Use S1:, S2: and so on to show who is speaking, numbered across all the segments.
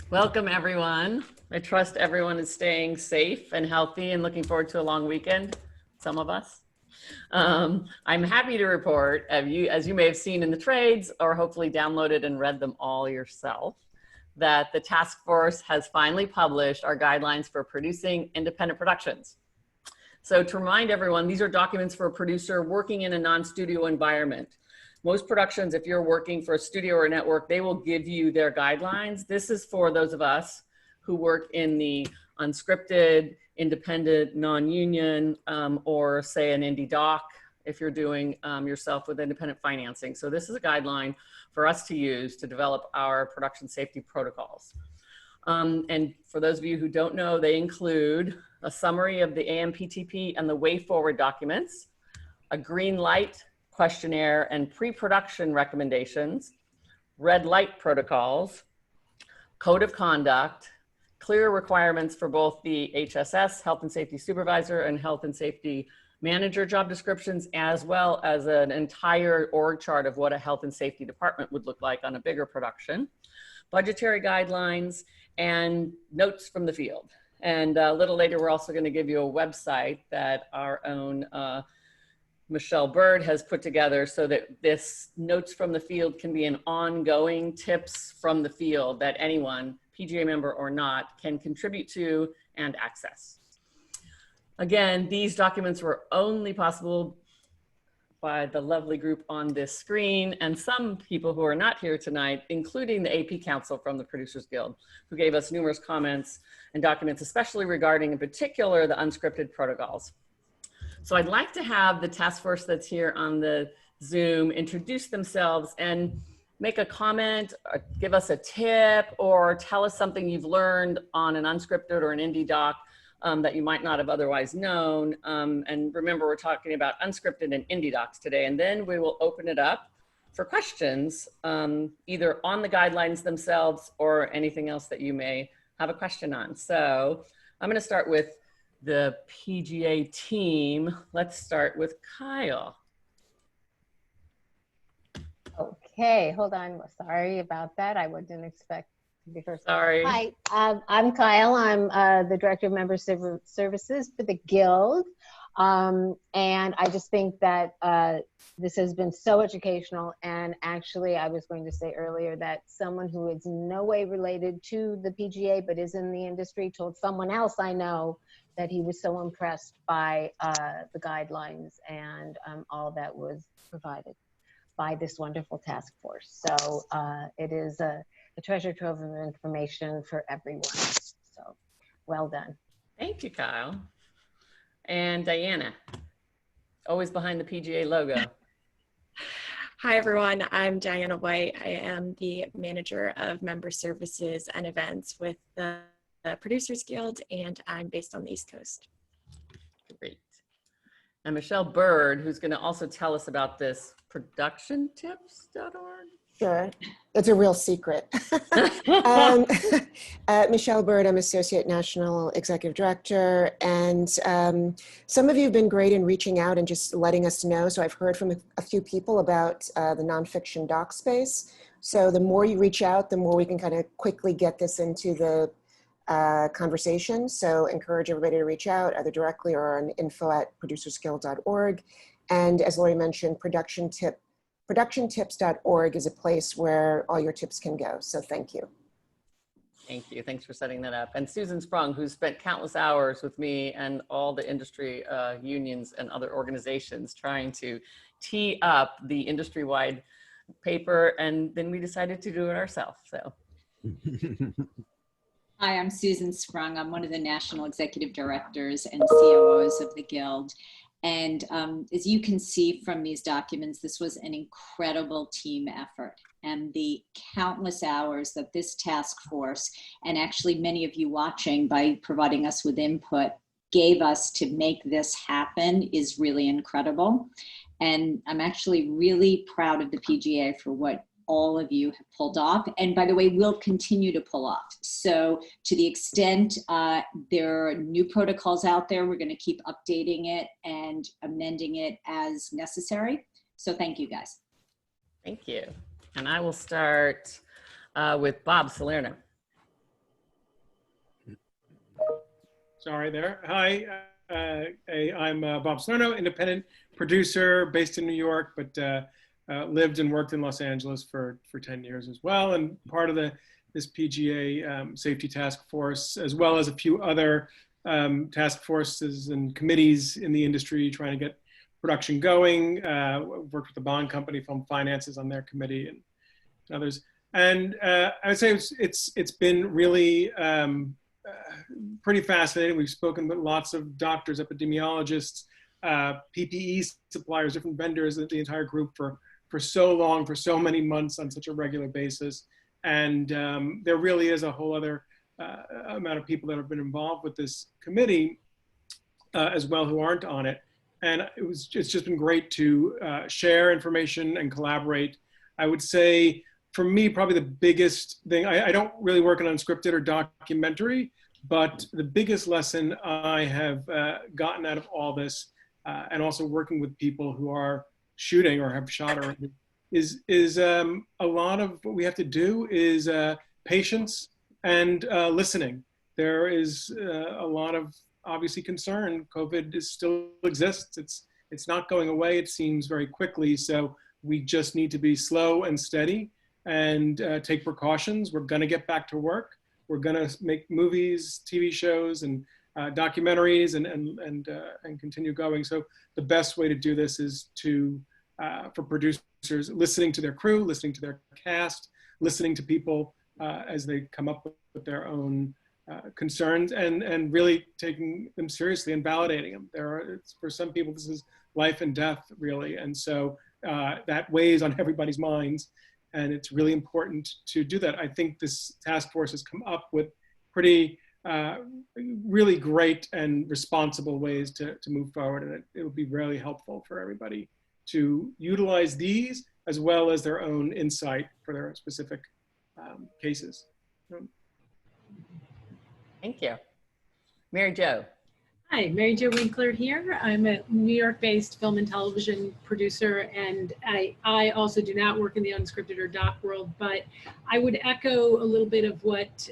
S1: Welcome, everyone. I trust everyone is staying safe and healthy and looking forward to a long weekend, some of us. I'm happy to report, as you may have seen in the trades or hopefully downloaded and read them all yourself, that the task force has finally published our guidelines for producing independent productions. So to remind everyone, these are documents for a producer working in a non-studio environment. Most productions, if you're working for a studio or a network, they will give you their guidelines. This is for those of us who work in the unscripted, independent, non-union, or say an indie doc, if you're doing yourself with independent financing. So this is a guideline for us to use to develop our production safety protocols. And for those of you who don't know, they include a summary of the AMPTP and the way forward documents, a green light questionnaire and pre-production recommendations, red light protocols, code of conduct, clear requirements for both the HSS, Health and Safety Supervisor, and Health and Safety Manager job descriptions, as well as an entire org chart of what a health and safety department would look like on a bigger production, budgetary guidelines, and notes from the field. And a little later, we're also going to give you a website that our own Michelle Bird has put together so that this notes from the field can be an ongoing tips from the field that anyone, PGA member or not, can contribute to and access. Again, these documents were only possible by the lovely group on this screen and some people who are not here tonight, including the AP Council from the Producers Guild, who gave us numerous comments and documents, especially regarding in particular the unscripted protocols. So I'd like to have the task force that's here on the Zoom introduce themselves and make a comment, or give us a tip, or tell us something you've learned on an unscripted or an indie doc that you might not have otherwise known. And remember, we're talking about unscripted and indie docs today, and then we will open it up for questions, either on the guidelines themselves or anything else that you may have a question on. So I'm gonna start with the PGA team. Let's start with Kyle.
S2: Okay, hold on. Sorry about that. I wouldn't expect to be first.
S1: Sorry.
S2: Hi, I'm Kyle. I'm the Director of Member Services for the Guild. And I just think that this has been so educational. And actually, I was going to say earlier that someone who is no way related to the PGA, but is in the industry, told someone else I know that he was so impressed by the guidelines and all that was provided by this wonderful task force. So it is a treasure trove of information for everyone. So well done.
S1: Thank you, Kyle. And Diana, always behind the PGA logo.
S3: Hi, everyone. I'm Diana White. I am the Manager of Member Services and Events with the Producers Guild, and I'm based on the East Coast.
S1: Great. And Michelle Bird, who's going to also tell us about this productiontips.org.
S4: Sure, it's a real secret. Michelle Bird, I'm Associate National Executive Director, and some of you have been great in reaching out and just letting us know. So I've heard from a few people about the nonfiction doc space. So the more you reach out, the more we can kind of quickly get this into the conversation. So encourage everybody to reach out either directly or on info@producersguild.org. And as Lori mentioned, productiontips.org is a place where all your tips can go. So thank you.
S1: Thank you. Thanks for setting that up. And Susan Sprung, who's spent countless hours with me and all the industry unions and other organizations trying to tee up the industry-wide paper, and then we decided to do it ourselves. So.
S5: Hi, I'm Susan Sprung. I'm one of the National Executive Directors and COOs of the Guild. And as you can see from these documents, this was an incredible team effort. And the countless hours that this task force, and actually many of you watching by providing us with input, gave us to make this happen is really incredible. And I'm actually really proud of the PGA for what all of you have pulled off, and by the way, we'll continue to pull off. So to the extent there are new protocols out there, we're going to keep updating it and amending it as necessary. So thank you, guys.
S1: Thank you. And I will start with Bob Salerno.
S6: Sorry there. Hi, I'm Bob Snorno, independent producer based in New York, but lived and worked in Los Angeles for 10 years as well, and part of this PGA safety task force, as well as a few other task forces and committees in the industry trying to get production going. Worked with the bond company, Film Finances, on their committee, and others. And I would say it's been really pretty fascinating. We've spoken with lots of doctors, epidemiologists, PPE suppliers, different vendors, the entire group for so long, for so many months on such a regular basis. And there really is a whole other amount of people that have been involved with this committee as well who aren't on it. And it's just been great to share information and collaborate. I would say, for me, probably the biggest thing, I don't really work in unscripted or documentary, but the biggest lesson I have gotten out of all this, and also working with people who are shooting or have shot already, is a lot of what we have to do is patience and listening. There is a lot of obviously concern. COVID still exists. It's not going away, it seems, very quickly. So we just need to be slow and steady and take precautions. We're gonna get back to work. We're gonna make movies, TV shows, and documentaries, and continue going. So the best way to do this is to, for producers, listening to their crew, listening to their cast, listening to people as they come up with their own concerns, and really taking them seriously and validating them. For some people, this is life and death, really. And so that weighs on everybody's minds. And it's really important to do that. I think this task force has come up with pretty, really great and responsible ways to move forward. And it will be really helpful for everybody to utilize these as well as their own insight for their specific cases.
S1: Thank you. Mary Jo.
S7: Hi, Mary Jo Winkler here. I'm a New York-based film and television producer, and I also do not work in the unscripted or doc world, but I would echo a little bit of what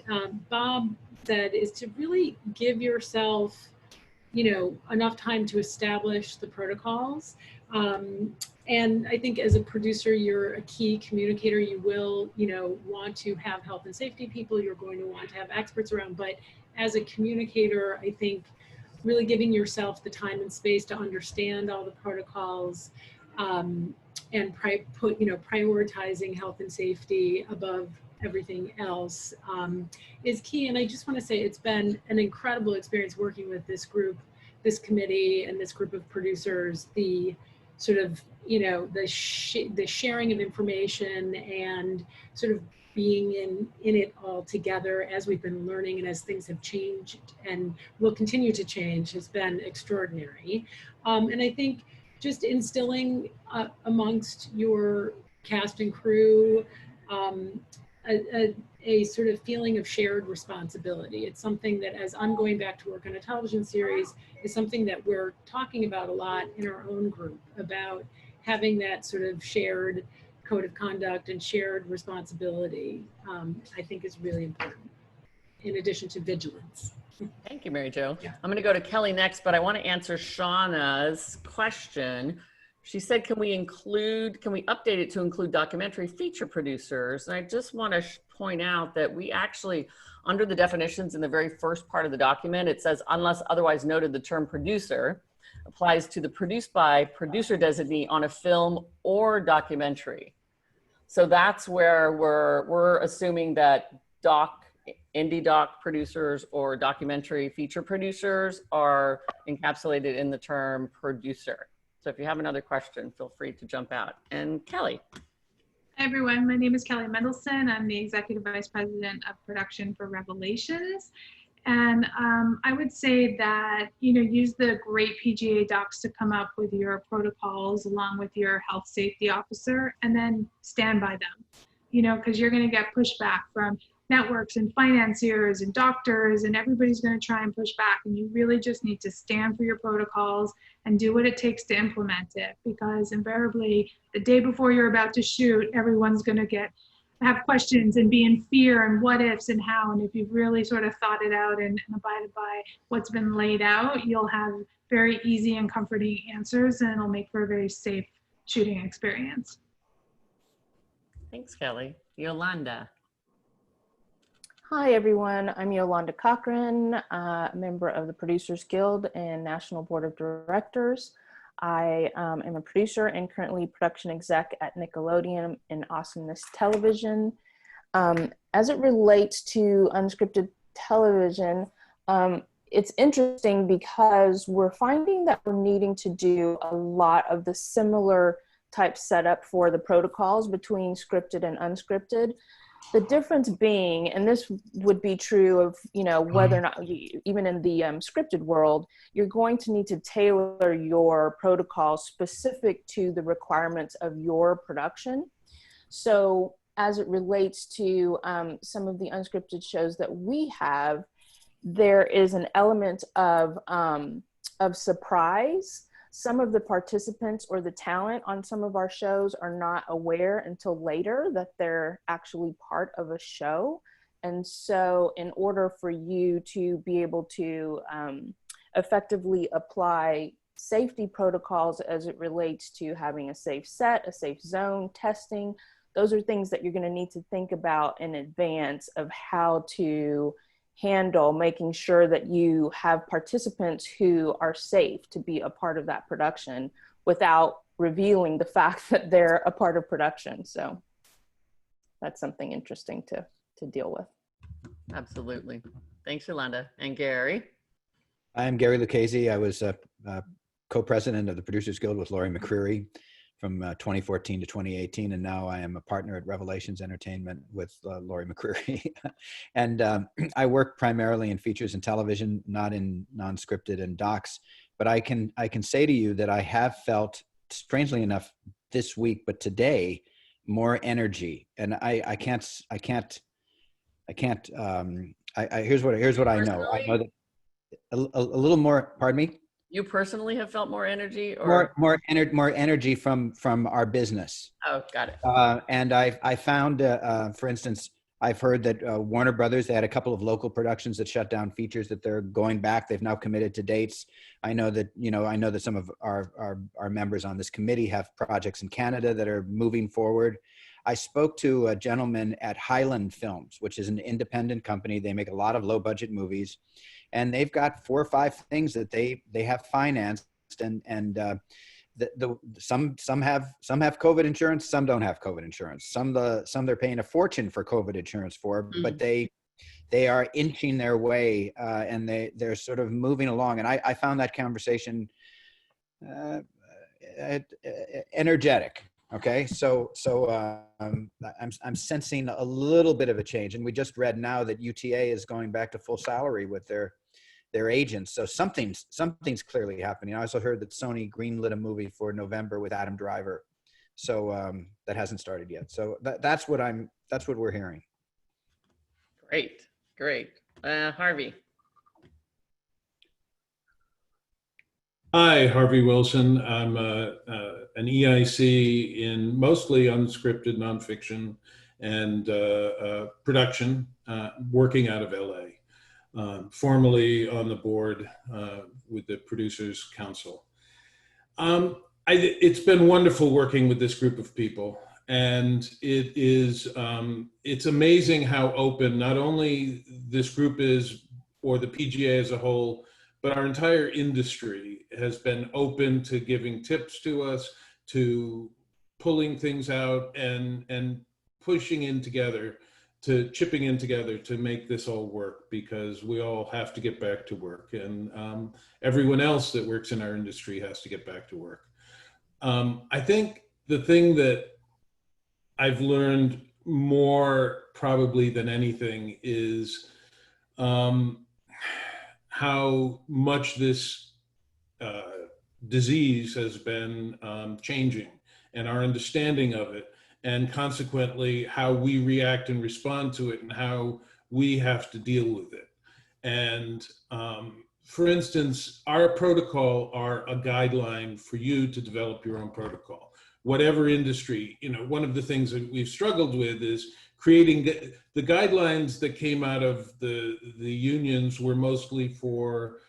S7: Bob said, is to really give yourself, enough time to establish the protocols. And I think as a producer, you're a key communicator. You will, want to have health and safety people. You're going to want to have experts around. But as a communicator, I think really giving yourself the time and space to understand all the protocols and prioritizing health and safety above everything else is key. And I just want to say it's been an incredible experience working with this group, this committee, and this group of producers. The sort of, the sharing of information and sort of being in it all together as we've been learning and as things have changed and will continue to change has been extraordinary. And I think just instilling amongst your cast and crew a sort of feeling of shared responsibility. It's something that, as I'm going back to work on a television series, is something that we're talking about a lot in our own group, about having that sort of shared code of conduct and shared responsibility, I think is really important, in addition to vigilance.
S1: Thank you, Mary Jo.
S7: Yeah.
S1: I'm going to go to Kelly next, but I want to answer Shauna's question. She said, can we update it to include documentary feature producers? And I just want to point out that we actually, under the definitions in the very first part of the document, it says, unless otherwise noted, the term producer applies to the produced by producer designee on a film or documentary. So that's where we're assuming that indie doc producers or documentary feature producers are encapsulated in the term producer. So if you have another question, feel free to jump out. And Kelly.
S8: Hi everyone, my name is Kelly Mendelsohn. I'm the Executive Vice President of Production for Revelations. And I would say that, use the great PGA docs to come up with your protocols along with your health safety officer, and then stand by them, because you're going to get pushback from networks and financiers and doctors, and everybody's going to try and push back. And you really just need to stand for your protocols and do what it takes to implement it, because invariably the day before you're about to shoot, everyone's going to get have questions and be in fear and what ifs and how. And if you've really sort of thought it out and abided by what's been laid out, you'll have very easy and comforting answers, and it'll make for a very safe shooting experience.
S1: Thanks, Kelly. Yolanda.
S9: Hi, everyone. I'm Yolanda Cochrane, a member of the Producers Guild and National Board of Directors. I am a producer and currently production exec at Nickelodeon and Awesomeness Television. As it relates to unscripted television, it's interesting because we're finding that we're needing to do a lot of the similar type setup for the protocols between scripted and unscripted. The difference being, and this would be true of, whether or not, even in the scripted world, you're going to need to tailor your protocol specific to the requirements of your production. So as it relates to some of the unscripted shows that we have, there is an element of surprise. Some of the participants or the talent on some of our shows are not aware until later that they're actually part of a show. And so in order for you to be able to effectively apply safety protocols as it relates to having a safe set, a safe zone, testing, those are things that you're going to need to think about in advance of how to handle making sure that you have participants who are safe to be a part of that production without revealing the fact that they're a part of production. So that's something interesting to deal with.
S1: Absolutely. Thanks, Yolanda. And Gary?
S10: I'm Gary Lucchese. I was co-president of the Producers Guild with Laurie McCreary from 2014 to 2018, and now I am a partner at Revelations Entertainment with Laurie McCreary. And I work primarily in features and television, not in non-scripted and docs. But I can say to you that I have felt, strangely enough, this week, but today, more energy. And here's what I know. I know that a little more. Pardon me.
S1: You personally have felt more energy, or
S10: more energy from our business.
S1: Oh, got it.
S10: And I found, for instance, I've heard that Warner Brothers, they had a couple of local productions that shut down features that they're going back. They've now committed to dates. I know that some of our members on this committee have projects in Canada that are moving forward. I spoke to a gentleman at Highland Films, which is an independent company. They make a lot of low budget movies, and they've got 4 or 5 things that they have financed, and some have COVID insurance, some don't have COVID insurance. Some they're paying a fortune for COVID insurance for, but they are inching their way, and they're sort of moving along. And I found that conversation energetic. Okay, so I'm sensing a little bit of a change, and we just read now that UTA is going back to full salary with their agents. So something's clearly happening. I also heard that Sony greenlit a movie for November with Adam Driver, so that hasn't started yet. So that's what we're hearing.
S1: Great. Harvey.
S11: Hi, Harvey Wilson. I'm an EIC in mostly unscripted nonfiction and production, working out of LA. Formerly on the board with the Producers Council. It's been wonderful working with this group of people, and it's amazing how open not only this group is, or the PGA as a whole, but our entire industry has been open to giving tips to us, to pulling things out and pushing in together, to chipping in together to make this all work, because we all have to get back to work, and everyone else that works in our industry has to get back to work. I think the thing that I've learned more probably than anything is how much this disease has been changing, and our understanding of it, and consequently how we react and respond to it, and how we have to deal with it. And for instance, our protocol are a guideline for you to develop your own protocol. Whatever industry, one of the things that we've struggled with is creating the guidelines that came out of the unions were mostly for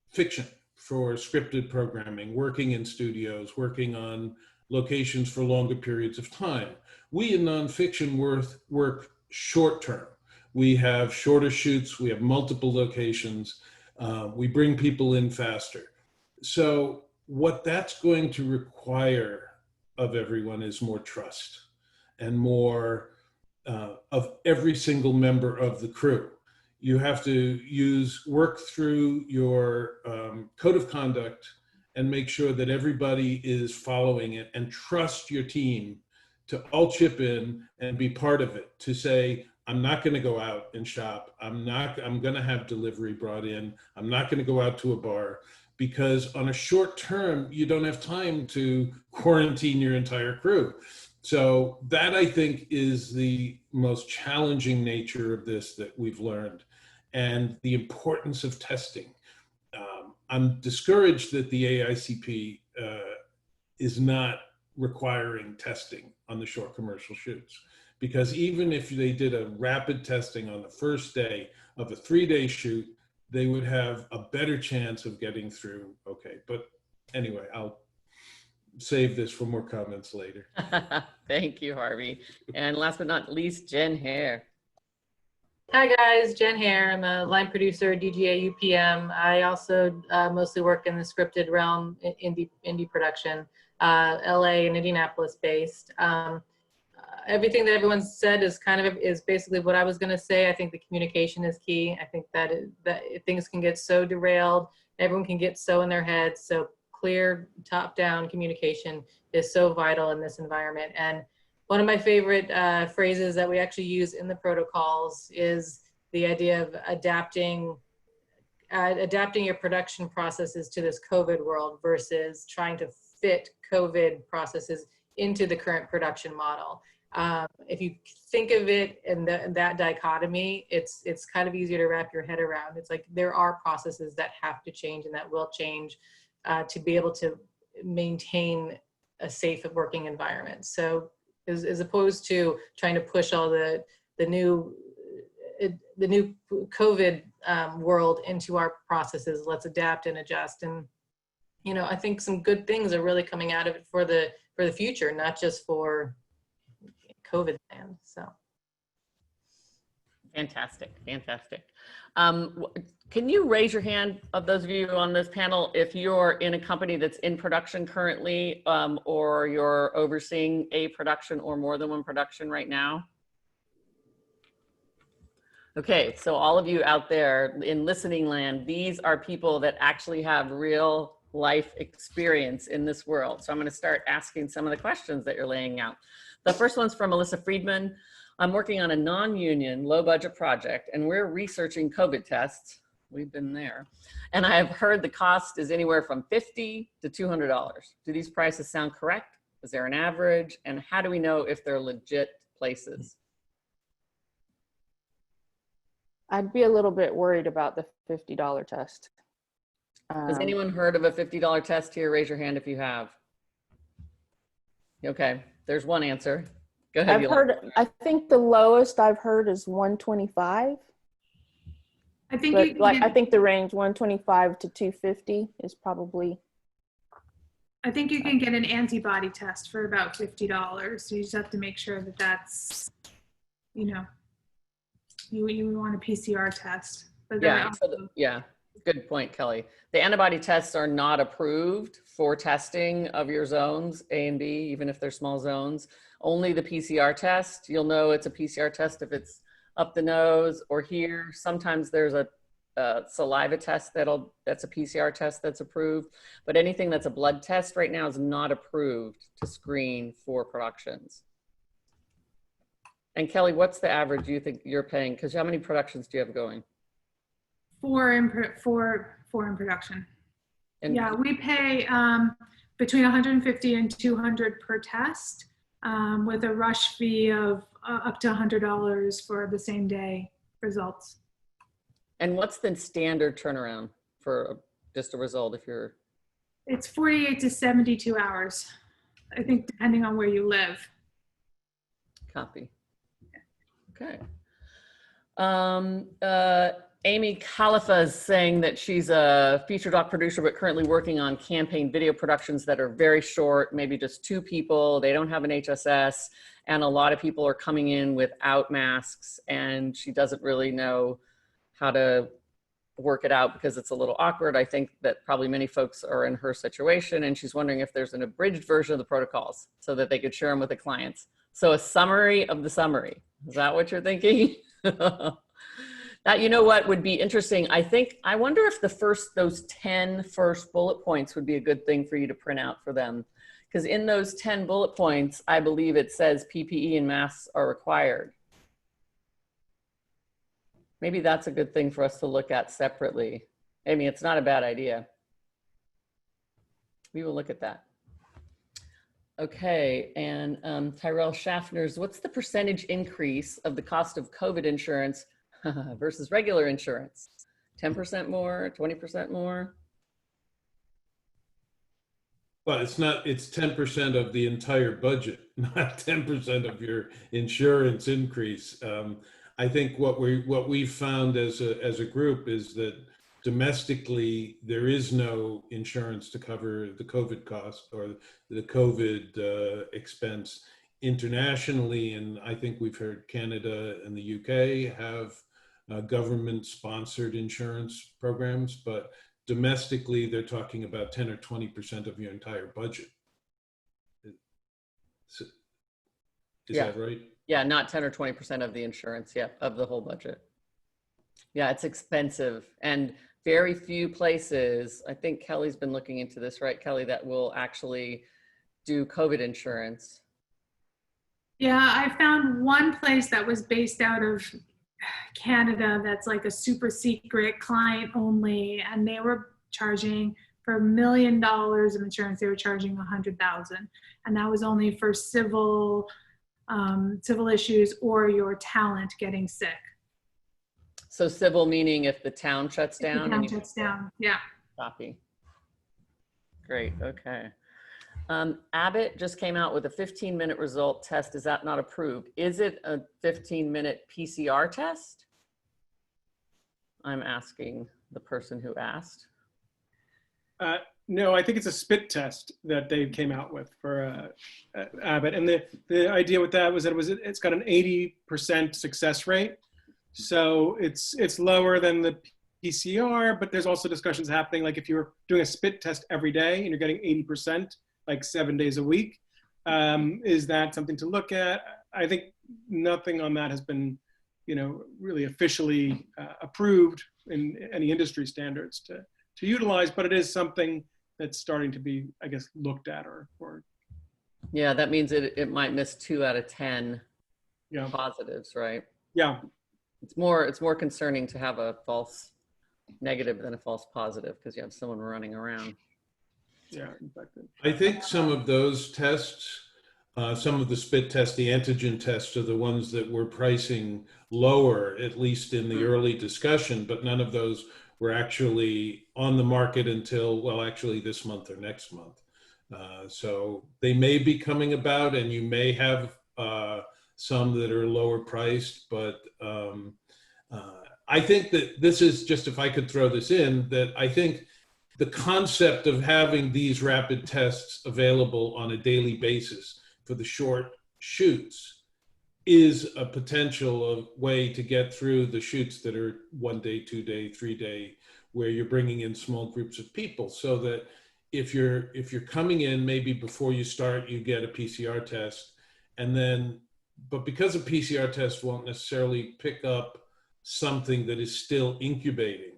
S11: fiction, for scripted programming, working in studios, working on locations for longer periods of time. We in nonfiction work short term. We have shorter shoots, we have multiple locations, we bring people in faster. So what that's going to require of everyone is more trust and more of every single member of the crew. You have to work through your code of conduct and make sure that everybody is following it, and trust your team to all chip in and be part of it, to say, I'm not going to go out and shop. I'm going to have delivery brought in. I'm not going to go out to a bar, because on a short term, you don't have time to quarantine your entire crew. So that, I think, is the most challenging nature of this that we've learned, and the importance of testing. I'm discouraged that the AICP is not requiring testing on the short commercial shoots, because even if they did a rapid testing on the first day of a 3-day shoot, they would have a better chance of getting through. Okay, but anyway, I'll save this for more comments later.
S1: Thank you, Harvey. And last but not least, Jen Hare.
S12: Hi guys, Jen Hare. I'm a line producer, DGA UPM. I also mostly work in the scripted realm, indie production, LA and Indianapolis based. Everything that everyone said is basically what I was going to say. I think the communication is key. I think that things can get so derailed, everyone can get so in their heads. So clear top-down communication is so vital in this environment. And one of my favorite phrases that we actually use in the protocols is the idea of adapting your production processes to this COVID world versus trying to fit COVID processes into the current production model. If you think of it in that dichotomy, it's kind of easier to wrap your head around. It's like there are processes that have to change and that will change to be able to maintain a safe working environment. So as opposed to trying to push all the new COVID world into our processes, let's adapt and adjust. And I think some good things are really coming out of it for the future, not just for COVID land. So
S1: fantastic. Can you raise your hand, of those of you on this panel, if you're in a company that's in production currently, or you're overseeing a production or more than one production right now? Okay, so all of you out there in listening land, these are people that actually have real life experience in this world. So I'm going to start asking some of the questions that you're laying out. The first one's from Melissa Friedman. I'm working on a non-union, low-budget project, and we're researching COVID tests. We've been there. And I have heard the cost is anywhere from $50 to $200. Do these prices sound correct? Is there an average? And how do we know if they're legit places?
S9: I'd be a little bit worried about the $50 test.
S1: Has anyone heard of a $50 test here? Raise your hand if you have. Okay, there's one answer. Go ahead.
S9: I think the lowest I've heard is 125.
S8: I think
S9: I think the range 125 to 250 is probably.
S8: I think you can get an antibody test for about $50. So you just have to make sure that that's, you want a PCR test. But
S1: yeah, good point, Kelly. The antibody tests are not approved for testing of your zones, A and B, even if they're small zones. Only the PCR test. You'll know it's a PCR test if it's up the nose or here. Sometimes there's a saliva test that's a PCR test that's approved, but anything that's a blood test right now is not approved to screen for productions. And Kelly, what's the average you think you're paying? Because how many productions do you have going?
S8: 4 in production.
S1: And
S8: yeah, we pay between 150 and 200 per test, with a rush fee of up to $100 for the same day results.
S1: And what's the standard turnaround for just a result if you're?
S8: It's 48 to 72 hours, I think, depending on where you live.
S1: Copy. Okay. Amy Khalifa is saying that she's a feature doc producer, but currently working on campaign video productions that are very short, maybe just 2 people. They don't have an HSS, and a lot of people are coming in without masks, and she doesn't really know how to work it out because it's a little awkward. I think that probably many folks are in her situation, and she's wondering if there's an abridged version of the protocols so that they could share them with the clients. So a summary of the summary. Is that what you're thinking? That, you know what would be interesting? I wonder if those 10 first bullet points would be a good thing for you to print out for them. Because in those 10 bullet points, I believe it says PPE and masks are required. Maybe that's a good thing for us to look at separately. I mean, it's not a bad idea. We will look at that. Okay, and Tyrell Schaffner's, what's the percentage increase of the cost of COVID insurance versus regular insurance? 10% more, 20% more?
S11: Well, it's 10% of the entire budget, not 10% of your insurance increase. I think what we've found as a group is that domestically there is no insurance to cover the COVID cost or the COVID expense. Internationally, and I think we've heard Canada and the UK have government-sponsored insurance programs, but domestically they're talking about 10 or 20% of your entire budget. Is that right?
S1: Yeah, not 10 or 20% of the insurance, of the whole budget. Yeah, it's expensive, and very few places, I think Kelly's been looking into this, right, Kelly, that will actually do COVID insurance.
S8: Yeah, I found one place that was based out of Canada that's like a super secret client only, and they were charging for $1 million of insurance. They were charging $100,000, and that was only for civil issues or your talent getting sick.
S1: So civil meaning if the town shuts down?
S8: If the town shuts down, yeah.
S1: Copy. Great, okay. Abbott just came out with a 15-minute result test. Is that not approved? Is it a 15-minute PCR test? I'm asking the person who asked.
S6: No, I think it's a spit test that they came out with for Abbott. And the idea with that was that it's got an 80% success rate. So it's lower than the PCR, but there's also discussions happening. Like if you're doing a spit test every day and you're getting 80%, like 7 days a week, is that something to look at? I think nothing on that has been, really officially approved in any industry standards to utilize, but it is something that's starting to be, I guess, looked at or
S1: yeah, that means it might miss 2 out of 10 positives, right?
S6: Yeah.
S1: It's more concerning to have a false negative than a false positive because you have someone running around.
S6: Yeah, infected.
S11: I think some of those tests, some of the spit tests, the antigen tests are the ones that were pricing lower, at least in the early discussion, but none of those were actually on the market until, well, actually this month or next month. So they may be coming about, and you may have some that are lower priced, but I think that this is just, if I could throw this in, that I think the concept of having these rapid tests available on a daily basis for the short shoots is a potential way to get through the shoots that are 1 day, 2 day, 3 day, where you're bringing in small groups of people, so that if you're coming in, maybe before you start, you get a PCR test, and then, but because a PCR test won't necessarily pick up something that is still incubating,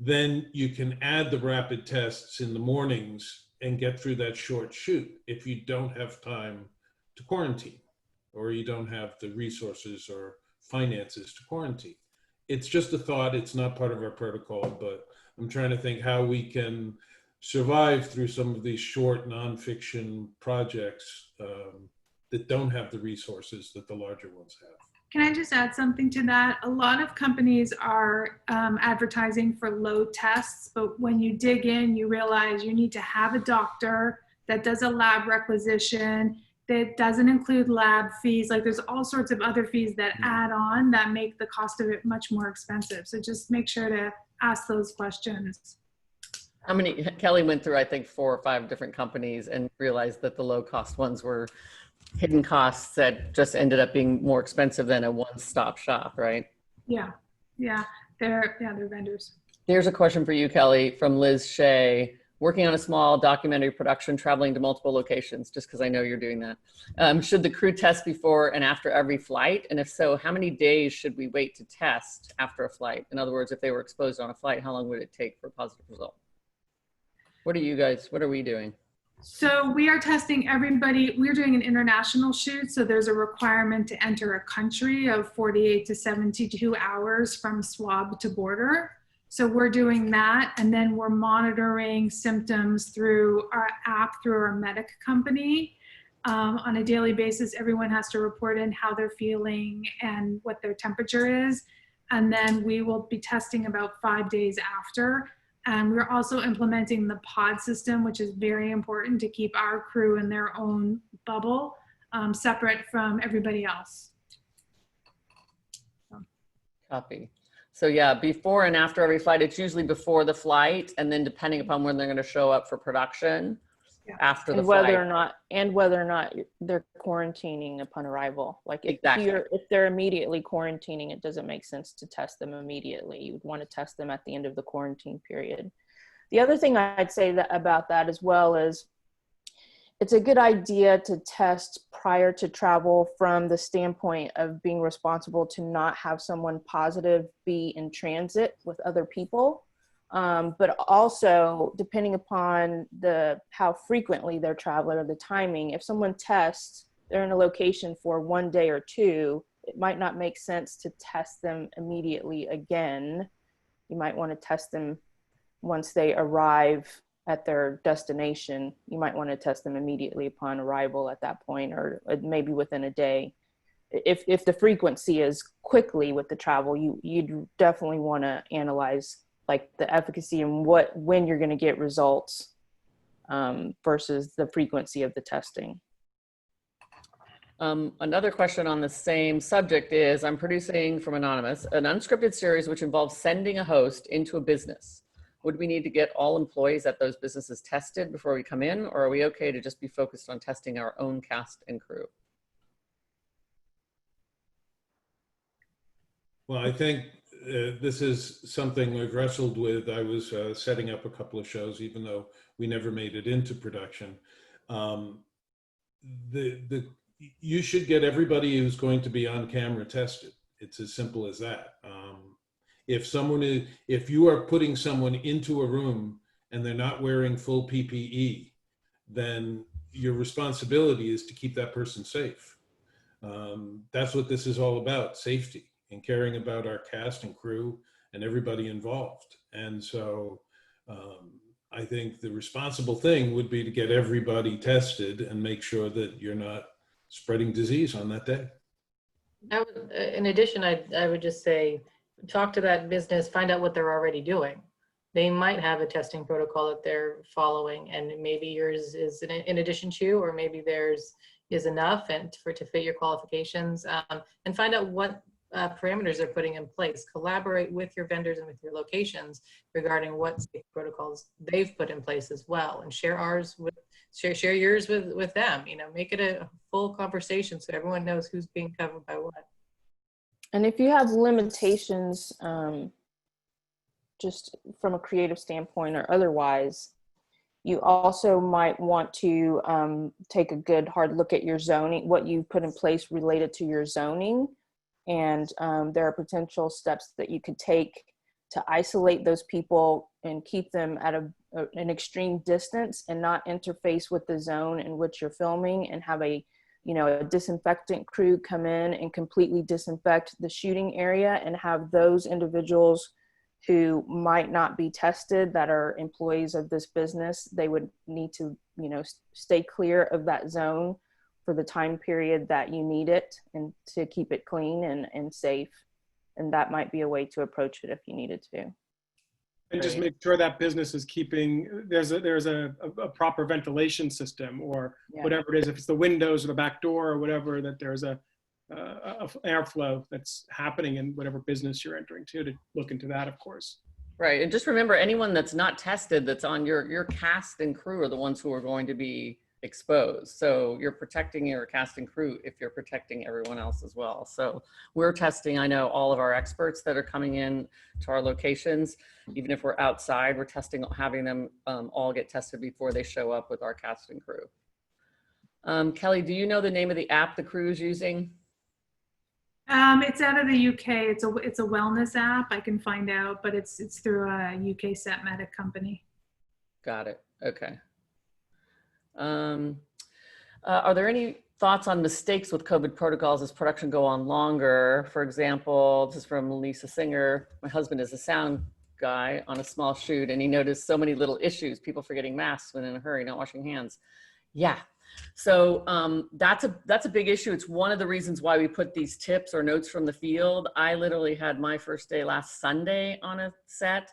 S11: then you can add the rapid tests in the mornings and get through that short shoot if you don't have time to quarantine, or you don't have the resources or finances to quarantine. It's just a thought. It's not part of our protocol, but I'm trying to think how we can survive through some of these short nonfiction projects that don't have the resources that the larger ones have.
S8: Can I just add something to that? A lot of companies are advertising for low tests, but when you dig in, you realize you need to have a doctor that does a lab requisition. that doesn't include lab fees. Like there's all sorts of other fees that add on that make the cost of it much more expensive. So just make sure to ask those questions.
S1: How many, Kelly went through, I think, 4 or 5 different companies and realized that the low cost ones were hidden costs that just ended up being more expensive than a one-stop shop, right?
S8: Yeah, they're vendors.
S1: Here's a question for you, Kelly, from Liz Shea. Working on a small documentary production, traveling to multiple locations, just because I know you're doing that. Should the crew test before and after every flight? And if so, how many days should we wait to test after a flight? In other words, if they were exposed on a flight, how long would it take for a positive result? What are you guys, what are we doing?
S8: So we are testing everybody. We're doing an international shoot. So there's a requirement to enter a country of 48 to 72 hours from swab to border. So we're doing that. And then we're monitoring symptoms through our app, through our medic company. On a daily basis, everyone has to report in how they're feeling and what their temperature is. And then we will be testing about 5 days after. And we're also implementing the pod system, which is very important to keep our crew in their own bubble, separate from everybody else.
S1: Copy. So yeah, before and after every flight, it's usually before the flight, and then depending upon when they're going to show up for production, after the
S9: and
S1: flight.
S9: whether or not they're quarantining upon arrival. Like
S1: Exactly.
S9: if they're immediately quarantining, it doesn't make sense to test them immediately. You would want to test them at the end of the quarantine period. The other thing I'd say about that as well is it's a good idea to test prior to travel from the standpoint of being responsible to not have someone positive be in transit with other people. But also depending upon how frequently they're traveling or the timing, if someone tests, they're in a location for 1 day or 2, it might not make sense to test them immediately again. You might want to test them once they arrive at their destination. You might want to test them immediately upon arrival at that point, or maybe within a day. If the frequency is quickly with the travel, you'd definitely want to analyze like the efficacy and when you're going to get results versus the frequency of the testing.
S1: Another question on the same subject is, I'm producing, from Anonymous, an unscripted series which involves sending a host into a business. Would we need to get all employees at those businesses tested before we come in, or are we okay to just be focused on testing our own cast and crew?
S11: Well, I think this is something we've wrestled with. I was setting up a couple of shows, even though we never made it into production. You should get everybody who's going to be on camera tested. It's as simple as that. If you are putting someone into a room and they're not wearing full PPE, then your responsibility is to keep that person safe. That's what this is all about, safety, and caring about our cast and crew and everybody involved. And so I think the responsible thing would be to get everybody tested and make sure that you're not spreading disease on that day.
S12: In addition, I would just say, talk to that business, find out what they're already doing. They might have a testing protocol that they're following, and maybe yours is in addition to, or maybe theirs is enough and to fit your qualifications, and find out what parameters they're putting in place. Collaborate with your vendors and with your locations regarding what safety protocols they've put in place as well, and share yours with them. Make it a full conversation so everyone knows who's being covered by what.
S9: And if you have limitations, just from a creative standpoint or otherwise, you also might want to take a good hard look at your zoning, what you put in place related to your zoning. And there are potential steps that you could take to isolate those people and keep them at an extreme distance and not interface with the zone in which you're filming, and have a disinfectant crew come in and completely disinfect the shooting area, and have those individuals who might not be tested that are employees of this business, they would need to, stay clear of that zone for the time period that you need it, and to keep it clean and safe. And that might be a way to approach it if you needed to.
S6: And just
S1: Right.
S6: make sure that business is keeping, there's a proper ventilation system or
S1: Yeah.
S6: whatever it is, if it's the windows or the back door or whatever, that there's a airflow that's happening in whatever business you're entering to look into that, of course.
S1: Right. And just remember, anyone that's not tested that's on your cast and crew are the ones who are going to be exposed. So you're protecting your cast and crew if you're protecting everyone else as well. So we're testing, I know, all of our experts that are coming in to our locations. Even if we're outside, we're testing, having them all get tested before they show up with our cast and crew. Kelly, do you know the name of the app the crew is using?
S8: It's out of the UK. It's a wellness app. I can find out, but it's through a UK set medic company.
S1: Got it. Okay. Are there any thoughts on mistakes with COVID protocols as production go on longer? For example, this is from Lisa Singer. My husband is a sound guy on a small shoot, and he noticed so many little issues. People forgetting masks when in a hurry, not washing hands. Yeah. So that's a big issue. It's one of the reasons why we put these tips or notes from the field. I literally had my first day last Sunday on a set,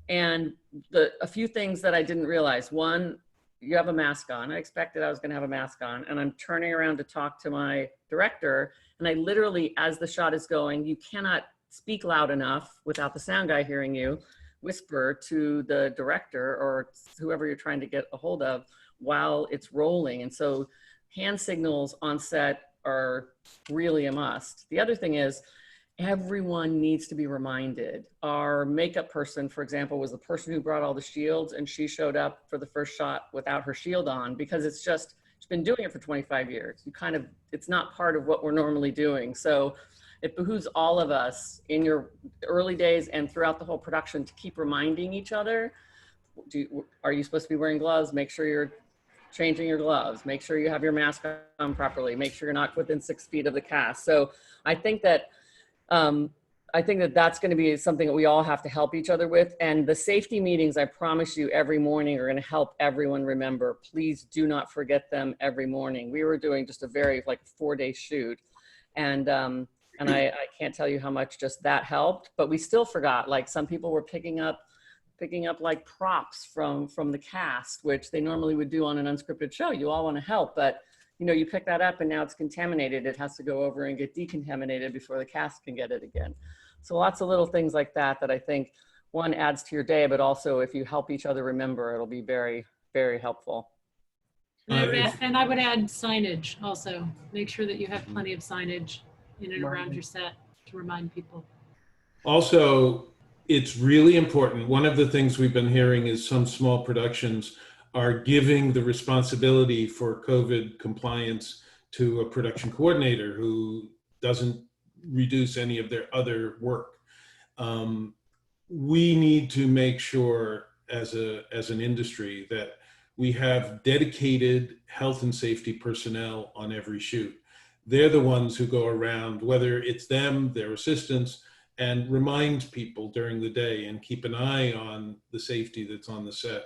S1: and a few things that I didn't realize. One, you have a mask on. I expected I was going to have a mask on, and I'm turning around to talk to my director, and I literally, as the shot is going, you cannot speak loud enough without the sound guy hearing you, whisper to the director or whoever you're trying to get a hold of while it's rolling. And so hand signals on set are really a must. The other thing is, everyone needs to be reminded. Our makeup person, for example, was the person who brought all the shields, and she showed up for the first shot without her shield on because she's been doing it for 25 years. It's not part of what we're normally doing. So it behooves all of us in your early days and throughout the whole production to keep reminding each other, are you supposed to be wearing gloves? Make sure you're changing your gloves. Make sure you have your mask on properly. Make sure you're not within 6 feet of the cast. So I think that that's going to be something that we all have to help each other with. And the safety meetings, I promise you, every morning are going to help everyone remember. Please do not forget them every morning. We were doing just a very 4-day shoot. And I can't tell you how much just that helped, but we still forgot. Like, some people were picking up like props from the cast, which they normally would do on an unscripted show. You all want to help, but you pick that up and now it's contaminated. It has to go over and get decontaminated before the cast can get it again. So lots of little things like that I think, one, adds to your day, but also if you help each other remember, it'll be very, very helpful.
S7: And I would add signage also. Make sure that you have plenty of signage in and around your set to remind people.
S11: Also, it's really important. One of the things we've been hearing is some small productions are giving the responsibility for COVID compliance to a production coordinator who doesn't reduce any of their other work. We need to make sure as an industry that we have dedicated health and safety personnel on every shoot. They're the ones who go around, whether it's them, their assistants, and remind people during the day and keep an eye on the safety that's on the set.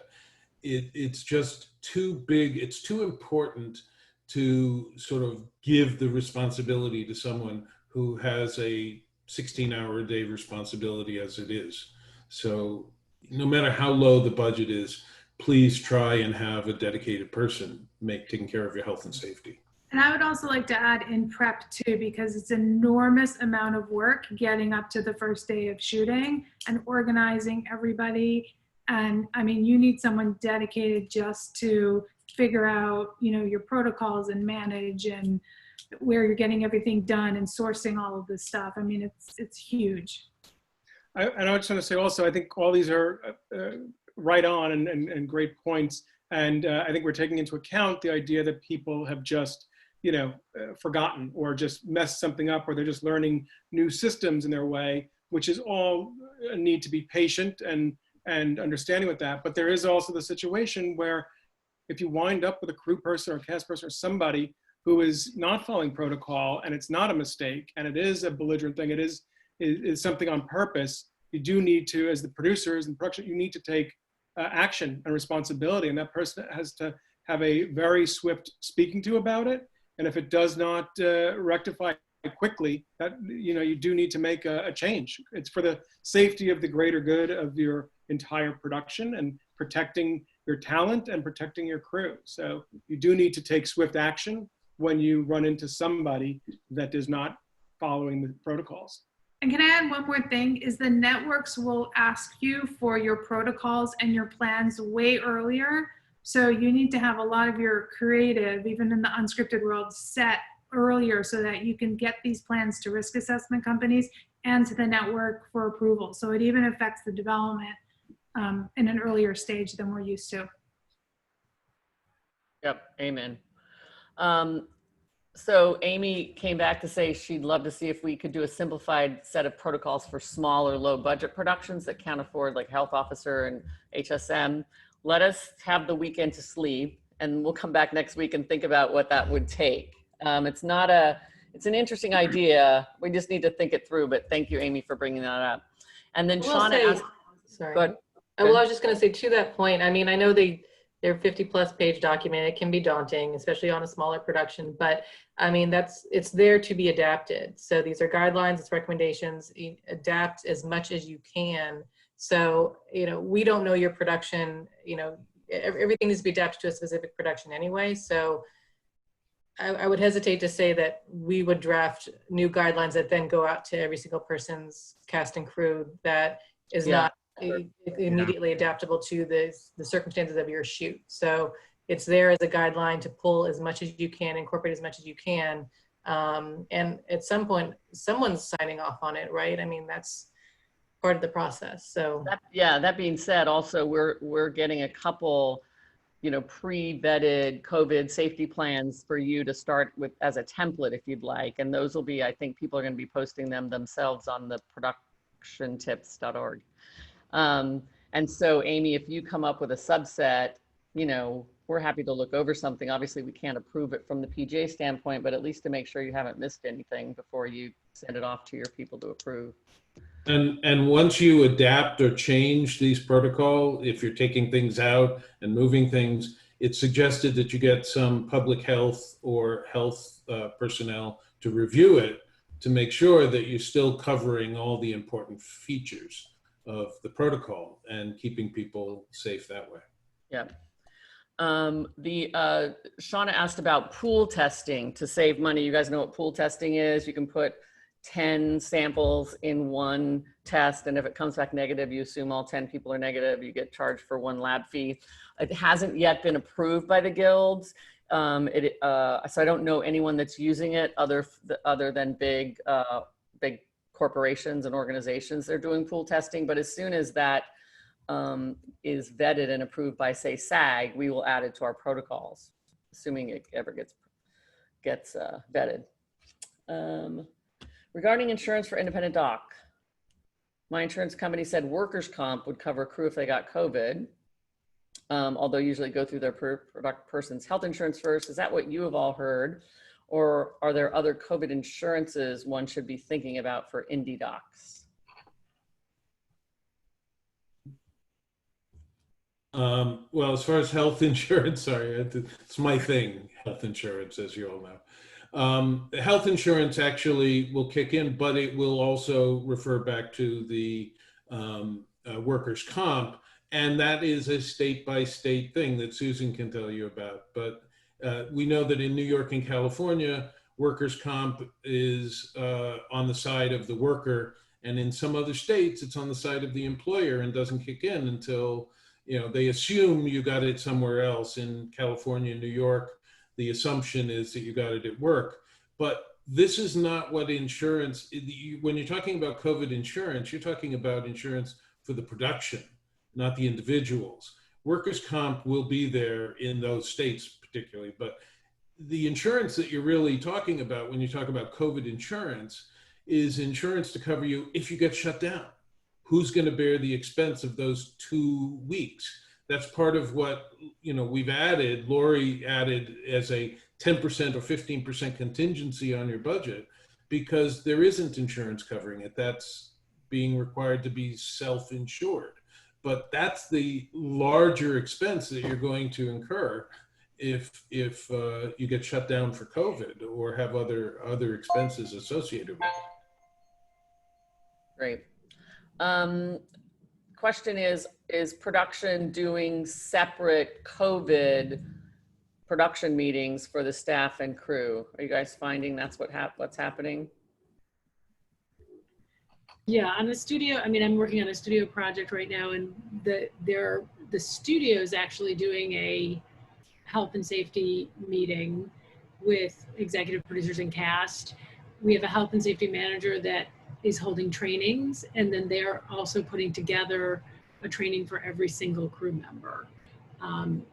S11: It's just too big, it's too important to sort of give the responsibility to someone who has a 16-hour-a-day responsibility as it is. So no matter how low the budget is, please try and have a dedicated person taking care of your health and safety.
S8: And I would also like to add in prep too, because it's an enormous amount of work getting up to the first day of shooting and organizing everybody. And I mean, you need someone dedicated just to figure out, your protocols and manage and where you're getting everything done and sourcing all of this stuff. I mean, it's huge.
S6: I just want to say also, I think all these are right on and great points. And I think we're taking into account the idea that people have just, forgotten or just messed something up, or they're just learning new systems in their way, which is all a need to be patient and understanding with that. But there is also the situation where if you wind up with a crew person or a cast person or somebody who is not following protocol and it's not a mistake and it is a belligerent thing, it is something on purpose, you do need to, as the producers and production, you need to take action and responsibility, and that person has to have a very swift speaking to about it. And if it does not rectify quickly, that you do need to make a change. It's for the safety of the greater good of your entire production and protecting your talent and protecting your crew. So you do need to take swift action when you run into somebody that is not following the protocols.
S8: And can I add one more thing, is the networks will ask you for your protocols and your plans way earlier. So you need to have a lot of your creative, even in the unscripted world, set earlier so that you can get these plans to risk assessment companies and to the network for approval. So it even affects the development in an earlier stage than we're used to.
S1: Yep, amen. So Amy came back to say she'd love to see if we could do a simplified set of protocols for small or low budget productions that can't afford, like Health Officer and HSM. Let us have the weekend to sleep, and we'll come back next week and think about what that would take. It's an interesting idea. We just need to think it through, but thank you, Amy, for bringing that up. And then Shauna asked,
S12: sorry.
S1: go ahead.
S12: Well, I was just going to say, to that point, I mean, I know they're 50+ page document. It can be daunting, especially on a smaller production, but I mean, it's there to be adapted. So these are guidelines, it's recommendations, adapt as much as you can. So, you know, we don't know your production, you know, everything needs to be adapted to a specific production anyway. So I would hesitate to say that we would draft new guidelines that then go out to every single person's cast and crew that is not immediately adaptable to the circumstances of your shoot. So it's there as a guideline to pull as much as you can, incorporate as much as you can. And at some point, someone's signing off on it, right? I mean, that's part of the process. So
S1: that being said, also we're getting a couple, you know, pre-vetted COVID safety plans for you to start with as a template, if you'd like. And those will be, I think people are going to be posting them themselves on the productiontips.org. And so Amy, if you come up with a subset, you know, we're happy to look over something. Obviously we can't approve it from the PGA standpoint, but at least to make sure you haven't missed anything before you send it off to your people to approve.
S11: And once you adapt or change these protocol, if you're taking things out and moving things, it's suggested that you get some public health or health personnel to review it to make sure that you're still covering all the important features of the protocol and keeping people safe that way.
S1: Yeah. Shauna asked about pool testing to save money. You guys know what pool testing is. You can put 10 samples in one test, and if it comes back negative, you assume all 10 people are negative, you get charged for one lab fee. It hasn't yet been approved by the guilds. So I don't know anyone that's using it other than big corporations and organizations. They're doing pool testing, but as soon as that is vetted and approved by, say, SAG, we will add it to our protocols, assuming it ever gets vetted. Regarding insurance for independent doc, my insurance company said workers' comp would cover crew if they got COVID, although usually go through their person's health insurance first. Is that what you have all heard? Or are there other COVID insurances one should be thinking about for indie docs?
S11: Well, as far as health insurance, sorry, it's my thing, health insurance, as you all know. Health insurance actually will kick in, but it will also refer back to the workers' comp, and that is a state-by-state thing that Susan can tell you about. But we know that in New York and California, workers' comp is on the side of the worker, and in some other states, it's on the side of the employer and doesn't kick in until, you know, they assume you got it somewhere else. In California, New York, the assumption is that you got it at work. But this is not what insurance, when you're talking about COVID insurance, you're talking about insurance for the production, not the individuals. Workers' comp will be there in those states particularly, but the insurance that you're really talking about when you talk about COVID insurance is insurance to cover you if you get shut down. Who's going to bear the expense of those 2 weeks? That's part of what, you know, we've added, Lori added as a 10% or 15% contingency on your budget, because there isn't insurance covering it. That's being required to be self-insured. But that's the larger expense that you're going to incur if you get shut down for COVID or have other expenses associated with it.
S1: Great. question is production doing separate COVID production meetings for the staff and crew? Are you guys finding that's what's happening?
S7: Yeah, on the studio, I mean, I'm working on a studio project right now, and the studio is actually doing a health and safety meeting with executive producers and cast. We have a health and safety manager that is holding trainings, and then they're also putting together a training for every single crew member.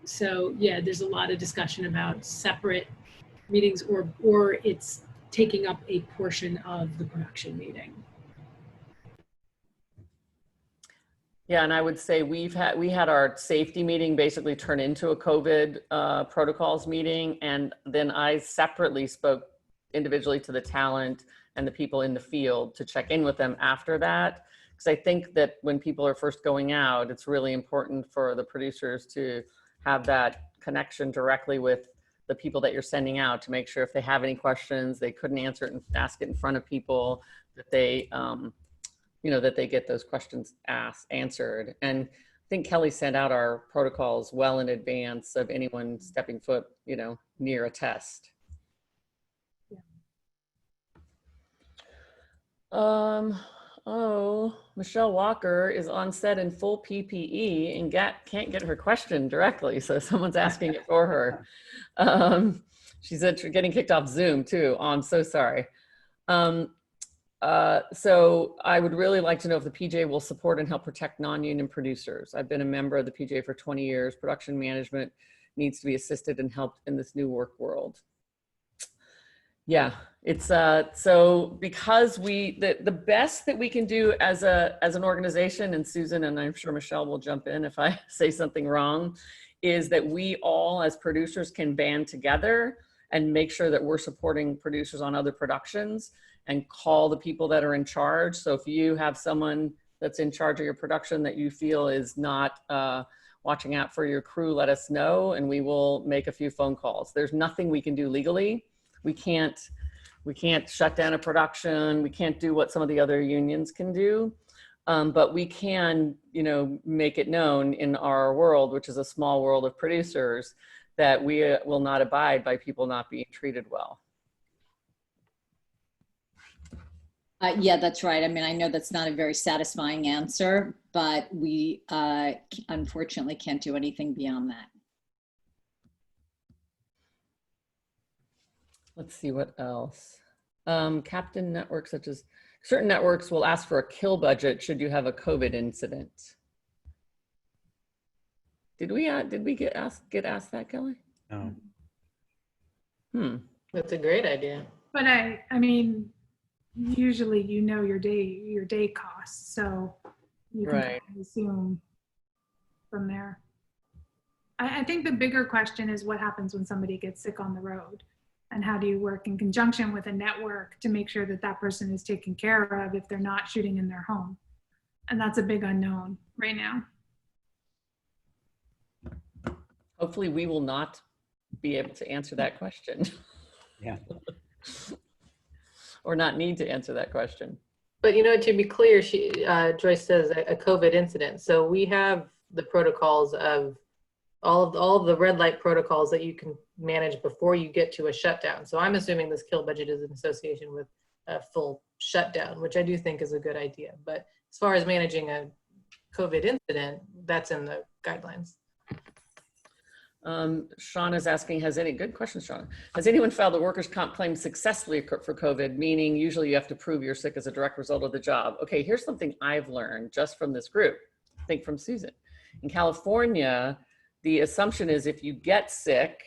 S7: So yeah, there's a lot of discussion about separate meetings, or it's taking up a portion of the production meeting.
S1: Yeah, and I would say we had our safety meeting basically turn into a COVID protocols meeting, and then I separately spoke individually to the talent and the people in the field to check in with them after that, because I think that when people are first going out, it's really important for the producers to have that connection directly with the people that you're sending out to make sure if they have any questions, they couldn't answer it and ask it in front of people, that they that they get those questions answered. And I think Kelly sent out our protocols well in advance of anyone stepping foot, near a test. Yeah. Michelle Walker is on set in full PPE and can't get her question directly, so someone's asking it for her. She's getting kicked off Zoom too. Oh, I'm so sorry. So I would really like to know if the PJ will support and help protect non-union producers. I've been a member of the PJ for 20 years. Production management needs to be assisted and helped in this new work world. Yeah, it's so because the best that we can do as an organization, and Susan and I'm sure Michelle will jump in if I say something wrong, is that we all as producers can band together and make sure that we're supporting producers on other productions and call the people that are in charge. So if you have someone that's in charge of your production that you feel is not watching out for your crew, let us know and we will make a few phone calls. There's nothing we can do legally. We can't shut down a production. We can't do what some of the other unions can do. But we can, make it known in our world, which is a small world of producers, that we will not abide by people not being treated well.
S5: Yeah, that's right. I mean, I know that's not a very satisfying answer, but we unfortunately can't do anything beyond that.
S1: Let's see what else. Captain networks, such as certain networks, will ask for a kill budget should you have a COVID incident. Did we get asked that, Kelly?
S12: No. That's a great idea.
S8: But I mean, usually your day costs, so you can kind of assume from there. I think the bigger question is what happens when somebody gets sick on the road, and how do you work in conjunction with a network to make sure that that person is taken care of if they're not shooting in their home. And that's a big unknown right now.
S1: Hopefully we will not be able to answer that question.
S10: Yeah.
S1: Or not need to answer that question.
S12: But to be clear, Joyce says a COVID incident. So we have the protocols of all of the red light protocols that you can manage before you get to a shutdown. So I'm assuming this kill budget is in association with a full shutdown, which I do think is a good idea. But as far as managing a COVID incident, that's in the guidelines.
S1: Sean is asking, good question, Sean. Has anyone filed a workers' comp claim successfully for COVID? Meaning usually you have to prove you're sick as a direct result of the job. Okay, here's something I've learned just from this group, I think from Susan. In California, the assumption is if you get sick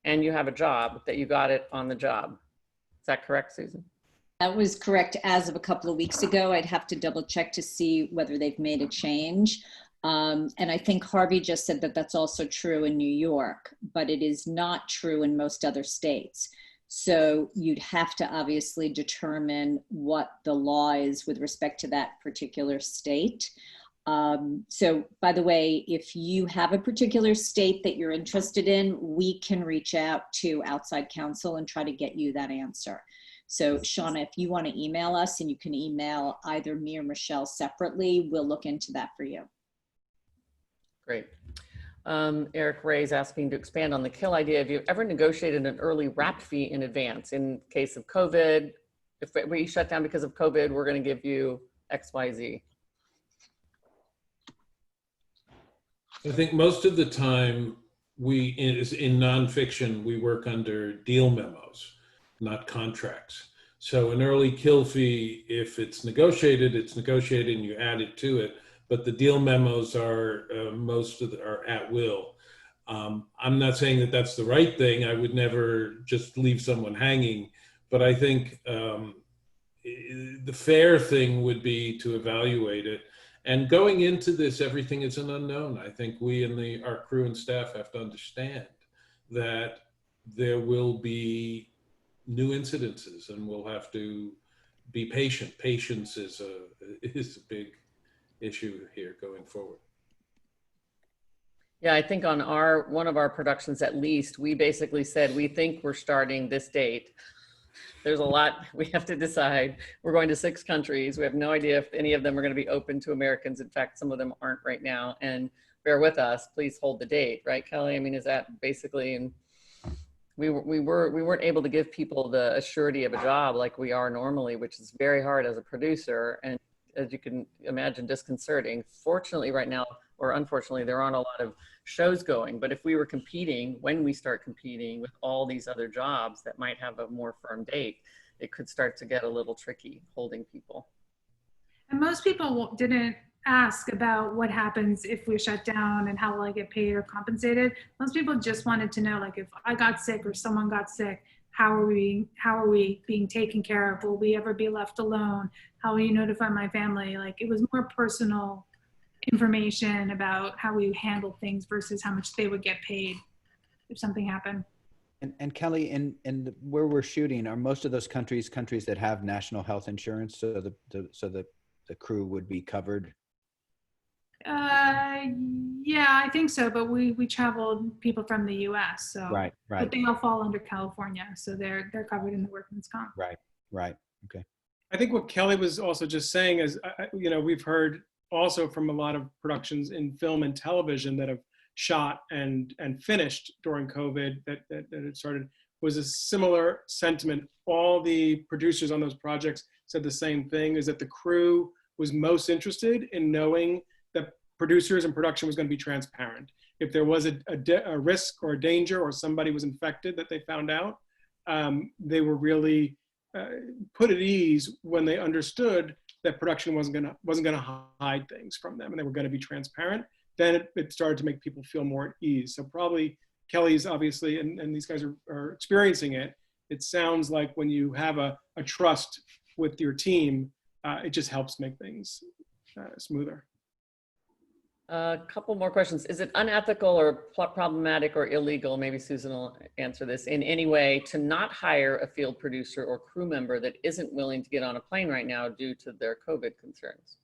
S1: and you have a job, that you got it on the job. Is that correct, Susan?
S5: That was correct as of a couple of weeks ago. I'd have to double check to see whether they've made a change. And I think Harvey just said that that's also true in New York, but it is not true in most other states. So you'd have to obviously determine what the law is with respect to that particular state. So by the way, if you have a particular state that you're interested in, we can reach out to outside counsel and try to get you that answer. So Shauna, if you want to email us, and you can email either me or Michelle separately, we'll look into that for you.
S1: Great. Eric Ray is asking to expand on the kill idea. Have you ever negotiated an early wrap fee in advance in case of COVID? If we shut down because of COVID, we're going to give you XYZ.
S11: I think most of the time in nonfiction, we work under deal memos, not contracts. So an early kill fee, if it's negotiated and you add it to it. But the deal memos are are at will. I'm not saying that that's the right thing. I would never just leave someone hanging, but I think the fair thing would be to evaluate it. And going into this, everything is an unknown. I think we and our crew and staff have to understand that there will be new incidences, and we'll have to be patient. Patience is a big issue here going forward.
S1: Yeah, I think on one of our productions, at least, we basically said, we think we're starting this date. There's a lot we have to decide. We're going to 6 countries. We have no idea if any of them are going to be open to Americans. In fact, some of them aren't right now. And bear with us, please hold the date, right, Kelly? I mean, is that basically, and we weren't able to give people the assurity of a job like we are normally, which is very hard as a producer, and as you can imagine, disconcerting. Fortunately right now, or unfortunately, there aren't a lot of shows going, but if we were competing, when we start competing with all these other jobs that might have a more firm date, it could start to get a little tricky holding people.
S8: And most people didn't ask about what happens if we shut down and how will I get paid or compensated. Most people just wanted to know, like, if I got sick or someone got sick, how are we being taken care of? Will we ever be left alone? How will you notify my family? Like, it was more personal information about how we handle things versus how much they would get paid if something happened.
S10: And Kelly, in where we're shooting, are most of those countries that have national health insurance, so the crew would be covered?
S8: Yeah, I think so. But we traveled people from the U.S. So
S10: right.
S8: But they all fall under California, so they're covered in the workman's comp.
S10: Right. Okay.
S6: I think what Kelly was also just saying is, we've heard also from a lot of productions in film and television that have shot and finished during COVID that it started, was a similar sentiment. All the producers on those projects said the same thing, is that the crew was most interested in knowing that producers and production was going to be transparent. If there was a risk or a danger or somebody was infected that they found out, they were really put at ease when they understood that production wasn't going to hide things from them and they were going to be transparent. Then it started to make people feel more at ease. So probably Kelly's obviously, and these guys are experiencing it. It sounds like when you have a trust with your team, it just helps make things smoother.
S1: A couple more questions. Is it unethical or problematic or illegal, maybe Susan will answer this, in any way to not hire a field producer or crew member that isn't willing to get on a plane right now due to their COVID concerns?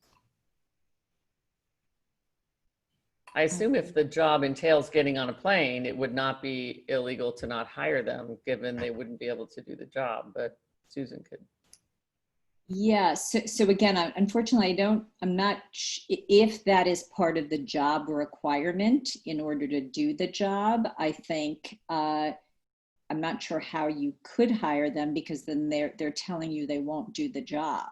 S1: I assume if the job entails getting on a plane, it would not be illegal to not hire them, given they wouldn't be able to do the job, but Susan could.
S5: Yeah, so again, unfortunately, I'm not if that is part of the job requirement in order to do the job. I think I'm not sure how you could hire them, because then they're telling you they won't do the job,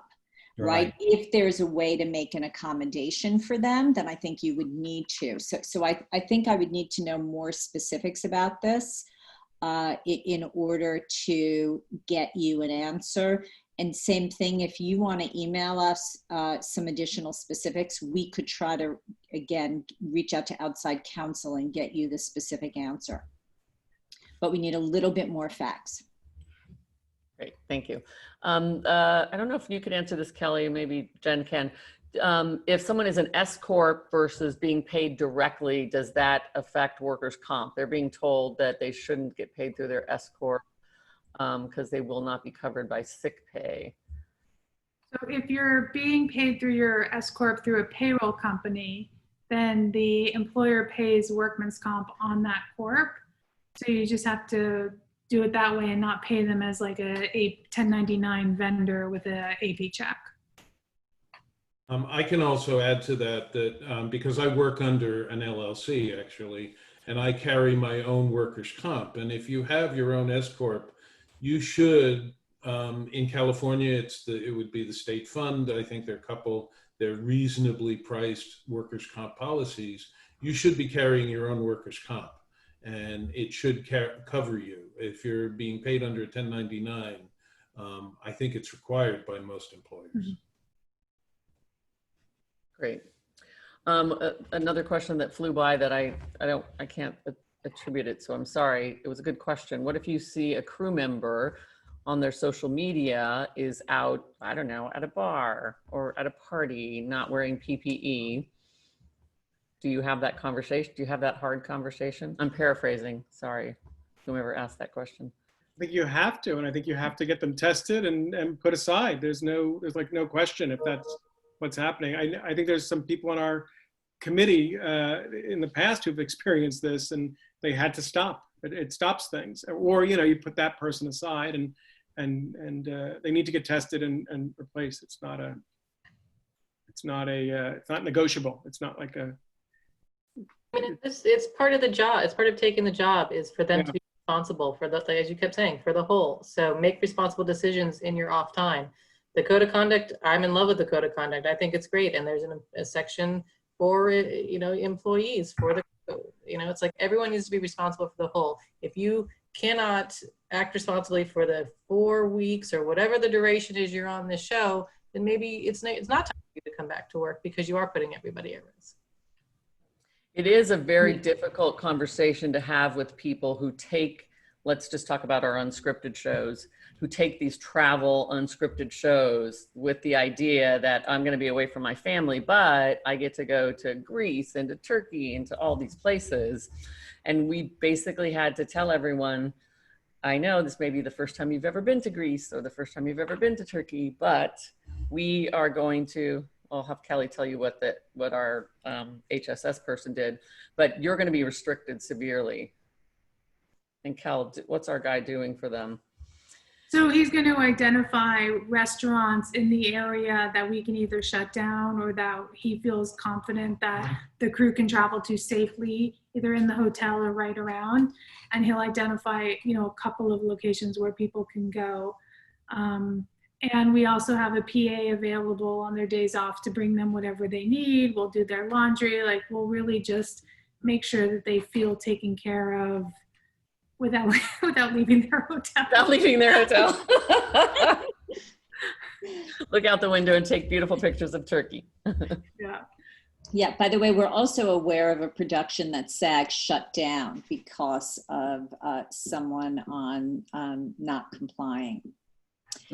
S5: right? If there's a way to make an accommodation for them, then I think you would need to. So I think I would need to know more specifics about this in order to get you an answer. And same thing, if you want to email us some additional specifics, we could try to, again, reach out to outside counsel and get you the specific answer. But we need a little bit more facts.
S1: Great, thank you. I don't know if you could answer this, Kelly, maybe Jen can. If someone is an S Corp versus being paid directly, does that affect workers' comp? They're being told that they shouldn't get paid through their S Corp because they will not be covered by sick pay.
S8: So if you're being paid through your S Corp through a payroll company, then the employer pays workman's comp on that corp. So you just have to do it that way and not pay them as like a 1099 vendor with a AP check.
S11: I can also add to that because I work under an LLC actually, and I carry my own workers' comp. And if you have your own S corp, you should. In California, it would be the state fund. I think they're reasonably priced workers' comp policies. You should be carrying your own workers' comp, and it should cover you. If you're being paid under 1099, I think it's required by most employers.
S8: Mm-hmm.
S1: Great. Another question that flew by that I can't attribute it, so I'm sorry. It was a good question. What if you see a crew member on their social media is out, I don't know, at a bar or at a party, not wearing PPE? Do you have that conversation? Do you have that hard conversation? I'm paraphrasing, sorry, whoever asked that question.
S6: I think you have to, and I think you have to get them tested and put aside. There's like no question if that's what's happening. I think there's some people on our committee in the past who've experienced this, and they had to stop. It stops things, or you put that person aside, and they need to get tested and replaced. It's not negotiable. It's not like a.
S12: I mean, it's part of the job. It's part of taking the job is for them to be responsible for the, as you kept saying, for the whole. So make responsible decisions in your off time. The code of conduct, I'm in love with the code of conduct. I think it's great. And there's a section for, employees for the, it's like everyone needs to be responsible for the whole. If you cannot act responsibly for the 4 weeks or whatever the duration is you're on this show, then maybe it's not time for you to come back to work because you are putting everybody at risk.
S1: It is a very difficult conversation to have with people who take, let's just talk about our unscripted shows, who take these travel unscripted shows with the idea that I'm going to be away from my family, but I get to go to Greece and to Turkey and to all these places. And we basically had to tell everyone, I know this may be the first time you've ever been to Greece or the first time you've ever been to Turkey, but we are going to, I'll have Kelly tell you what our HSS person did, but you're going to be restricted severely. And Kel, what's our guy doing for them?
S8: So he's going to identify restaurants in the area that we can either shut down or that he feels confident that the crew can travel to safely, either in the hotel or right around. And he'll identify, a couple of locations where people can go. And we also have a PA available on their days off to bring them whatever they need. We'll do their laundry. We'll really just make sure that they feel taken care of without leaving their hotel.
S1: Without leaving their hotel. Look out the window and take beautiful pictures of Turkey.
S8: Yeah.
S5: Yeah, by the way, we're also aware of a production that SAG shut down because of someone on not complying.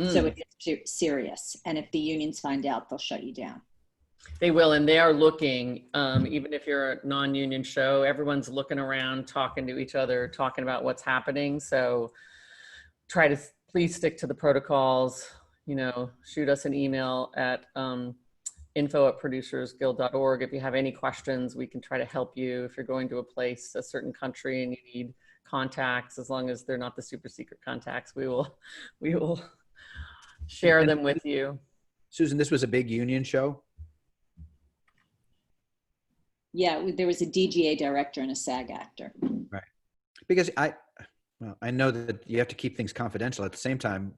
S5: So it's serious. And if the unions find out, they'll shut you down.
S1: They will, and they are looking, even if you're a non-union show, everyone's looking around, talking to each other, talking about what's happening. So try to please stick to the protocols, shoot us an email at info@producersguild.org. If you have any questions, we can try to help you. If you're going to a certain country and you need contacts, as long as they're not the super secret contacts, we will share them with you.
S10: Susan, this was a big union show?
S5: Yeah, there was a DGA director and a SAG actor.
S10: Right. Because I know that you have to keep things confidential. At the same time,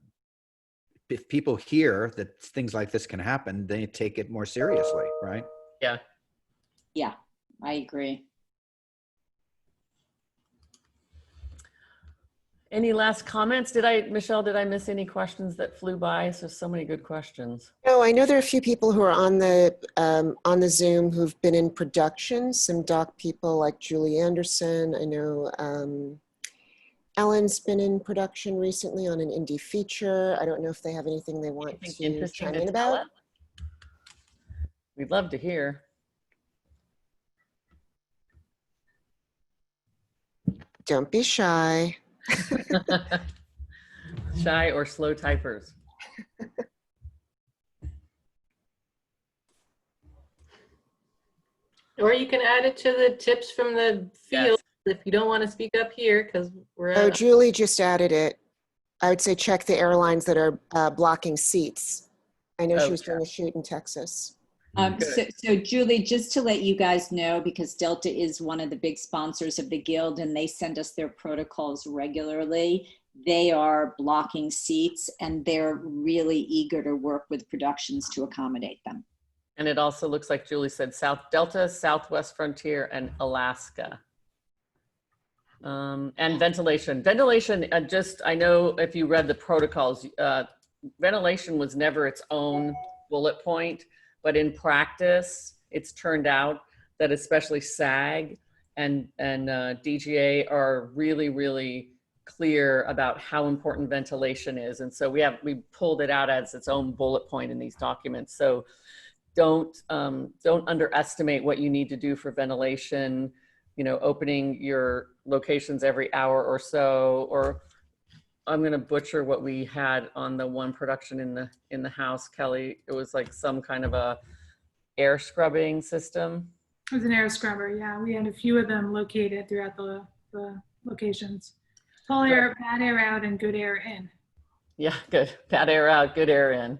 S10: if people hear that things like this can happen, they take it more seriously, right?
S1: Yeah.
S5: Yeah, I agree.
S1: Any last comments? Michelle, did I miss any questions that flew by? So many good questions.
S4: No, I know there are a few people who are on the Zoom who've been in production, some doc people like Julie Anderson. I know Ellen's been in production recently on an indie feature. I don't know if they have anything they want to chime in about.
S1: We'd love to hear.
S4: Don't be shy.
S1: Shy or slow typers.
S12: Or you can add it to the tips from the field if you don't want to speak up here, because we're
S4: Oh,
S12: at,
S4: Julie just added it. I would say check the airlines that are blocking seats. I know she was doing a shoot in Texas.
S5: So Julie, just to let you guys know, because Delta is one of the big sponsors of the Guild and they send us their protocols regularly, they are blocking seats and they're really eager to work with productions to accommodate them.
S1: And it also looks like Julie said South Delta, Southwest Frontier, and Alaska. And ventilation. Ventilation, I know if you read the protocols, ventilation was never its own bullet point, but in practice, it's turned out that especially SAG and DGA are really, really clear about how important ventilation is. And so we pulled it out as its own bullet point in these documents. So don't underestimate what you need to do for ventilation, you know, opening your locations every hour or so, or I'm going to butcher what we had on the one production in the house, Kelly. It was like some kind of a air scrubbing system.
S8: It was an air scrubber. Yeah, we had a few of them located throughout the locations. Full air, bad air out, and good air in.
S1: Yeah, good. Bad air out, good air in.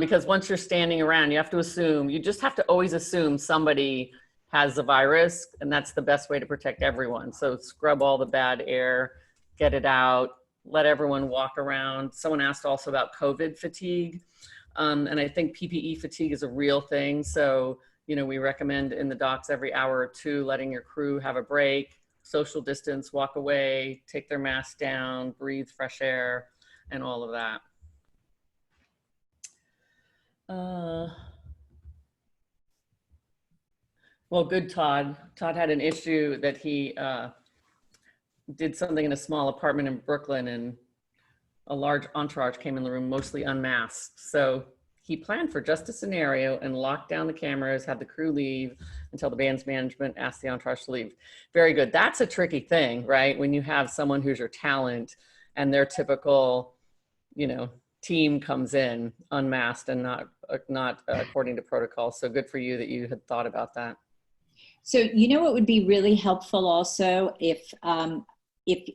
S1: Because once you're standing around, you just have to always assume somebody has the virus, and that's the best way to protect everyone. So scrub all the bad air, get it out, let everyone walk around. Someone asked also about COVID fatigue. And I think PPE fatigue is a real thing. So, you know, we recommend in the docks every hour or two, letting your crew have a break, social distance, walk away, take their mask down, breathe fresh air, and all of that. Well, good, Todd. Todd had an issue that he did something in a small apartment in Brooklyn, and a large entourage came in the room, mostly unmasked. So he planned for just a scenario and locked down the cameras, had the crew leave until the band's management asked the entourage to leave. Very good. That's a tricky thing, right? When you have someone who's your talent and their typical, you know, team comes in unmasked and not according to protocol. So good for you that you had thought about that.
S5: So, you know, what would be really helpful also if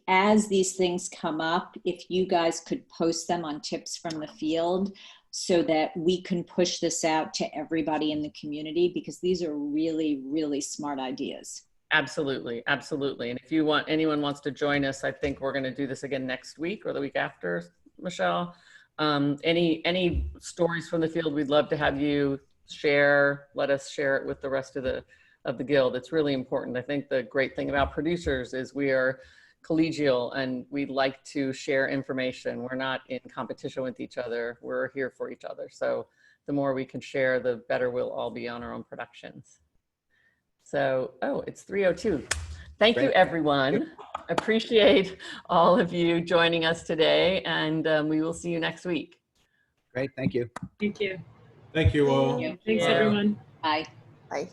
S5: as these things come up, if you guys could post them on Tips from the Field so that we can push this out to everybody in the community, because these are really, really smart ideas.
S1: Absolutely. Absolutely. And if anyone wants to join us, I think we're going to do this again next week or the week after, Michelle. Any stories from the field, we'd love to have you share. Let us share it with the rest of the Guild. It's really important. I think the great thing about producers is we are collegial and we like to share information. We're not in competition with each other. We're here for each other. So the more we can share, the better we'll all be on our own productions. So, it's 3:02. Thank you, everyone. Appreciate all of you joining us today, and we will see you next week.
S10: Great, thank you.
S7: Thank you.
S11: Thank you all.
S5: Thank you.
S7: Thanks, everyone.
S5: Bye.
S4: Bye.